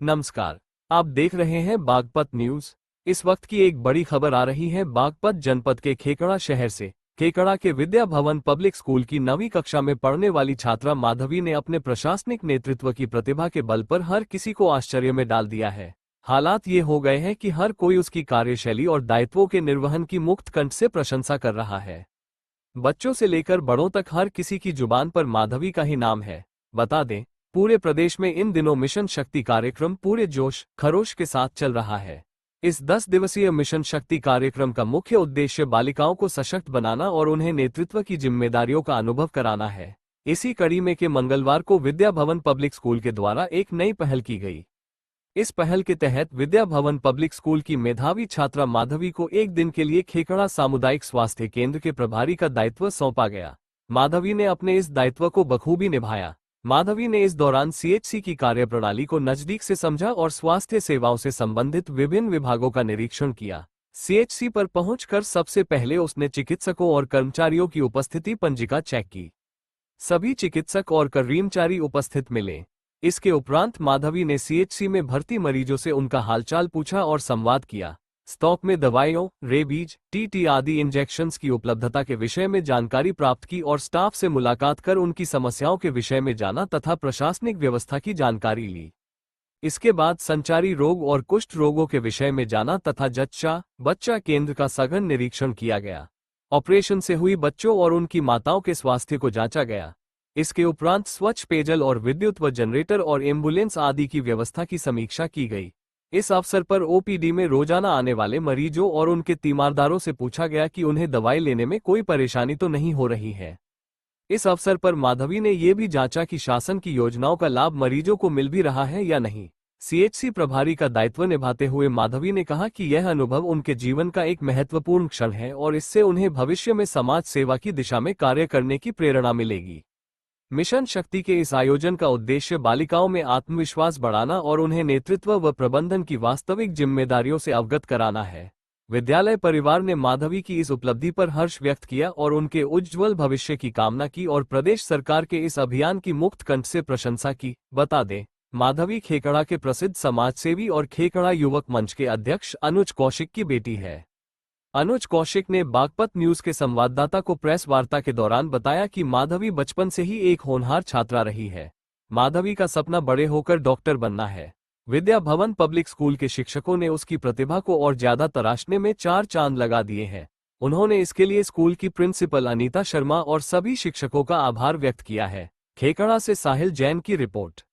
नमस्कार। आप देख रहे हैं बागपत न्यूज। इस वक्त की एक बड़ी खबर आ रही है बागपत जनपद के खेकड़ा शहर से। खेकड़ा के विद्या भवन पब्लिक स्कूल की 9वीं कक्षा में पढ़ने वाली छात्रा माधवी ने अपने प्रशासनिक नेतृत्व की प्रतिभा के बल पर हर किसी को आश्चर्य में डाल दिया है। हालात ये हो गए हैं कि हर कोई उसकी कार्यशैली और दायित्वों के निर्वहन की मुक्त कंठ से प्रशंसा कर रहा है। बच्चों से लेकर बड़ों तक हर किसी की जुबान पर माधवी का ही नाम है। बता दें, पूरे प्रदेश में इन दिनों मिशन शक्ति कार्यक्रम पूरे जोश खरोश के साथ चल रहा है। इस 10 दिवसीय मिशन शक्ति कार्यक्रम का मुख्य उद्देश्य बालिकाओं को सशक्त बनाना और उन्हें नेतृत्व की जिम्मेदारियों का अनुभव कराना है। इसी कड़ी में के मंगलवार को विद्या भवन पब्लिक स्कूल के द्वारा एक नई पहल की गई। इस पहल के तहत विद्या भवन पब्लिक स्कूल की मेधावी छात्रा माधवी को एक दिन के लिए खेकड़ा सामुदायिक स्वास्थ्य केंद्र के प्रभारी का दायित्व सौंपा गया। माधवी ने अपने इस दायित्व को बखूबी निभाया। माधवी ने इस दौरान सीएचसी की कार्यप्रणाली को नजदीक से समझा और स्वास्थ्य सेवाओं से संबंधित विभिन्न विभागों का निरीक्षण किया। सीएचसी पर पहुंचकर सबसे पहले उसने चिकित्सकों और कर्मचारियों की उपस्थिति पंजिका चेक की। सभी चिकित्सक और कर्मचारी उपस्थित मिले। इसके उपरांत माधवी ने सीएचसी में भर्ती मरीजों से उनका हालचाल पूछा और संवाद किया। स्टॉक में दवाइयों, रेबीज, टीटी आदि इंजेक्शंस की उपलब्धता के विषय में जानकारी प्राप्त की और स्टाफ से मुलाकात कर उनकी समस्याओं के विषय में जाना तथा प्रशासनिक व्यवस्था की जानकारी ली। इसके बाद संचारी रोग और कुष्ठ रोगों के विषय में जाना तथा जच्चा बच्चा केंद्र का सघन निरीक्षण किया गया। ऑपरेशन से हुई बच्चों और उनकी माताओं के स्वास्थ्य को जांचा गया। इसके उपरांत स्वच्छ पेयजल और विद्युत व जनरेटर और एम्बुलेंस आदि की व्यवस्था की समीक्षा की गई। इस अवसर पर ओपीडी में रोजाना आने वाले मरीजों और उनके तीमारदारों से पूछा गया कि उन्हें दवाई लेने में कोई परेशानी तो नहीं हो रही है। इस अवसर पर माधवी ने ये भी जांचा कि शासन की योजनाओं का लाभ मरीजों को मिल भी रहा है या नहीं। सीएचसी प्रभारी का दायित्व निभाते हुए माधवी ने कहा कि यह अनुभव उनके जीवन का एक महत्वपूर्ण क्षण है और इससे उन्हें भविष्य में समाज सेवा की दिशा में कार्य करने की प्रेरणा मिलेगी। मिशन शक्ति के इस आयोजन का उद्देश्य बालिकाओं में आत्मविश्वास बढ़ाना और उन्हें नेतृत्व व प्रबंधन की वास्तविक जिम्मेदारियों से अवगत कराना है। विद्यालय परिवार ने माधवी की इस उपलब्धि पर हर्ष व्यक्त किया और उनके उज्ज्वल भविष्य की कामना की और प्रदेश सरकार के इस अभियान की मुक्त कंठ से प्रशंसा की। बता दें, माधवी खेकड़ा के प्रसिद्ध समाजसेवी और खेकड़ा युवक मंच के अध्यक्ष अनुज कौशिक की बेटी है। अनुज कौशिक ने बागपत न्यूज के संवाददाता को प्रेस वार्ता के दौरान बताया कि माधवी बचपन से ही एक होनहार छात्रा रही है। माधवी का सपना बड़े होकर डॉक्टर बनना है। विद्या भवन पब्लिक स्कूल के शिक्षकों ने उसकी प्रतिभा को और ज्यादा तराशने में 4 चांद लगा दिए हैं। उन्होंने इसके लिए स्कूल की प्रिंसिपल अनीता शर्मा और सभी शिक्षकों का आभार व्यक्त किया है। खेकड़ा से साहिल जैन की रिपोर्ट।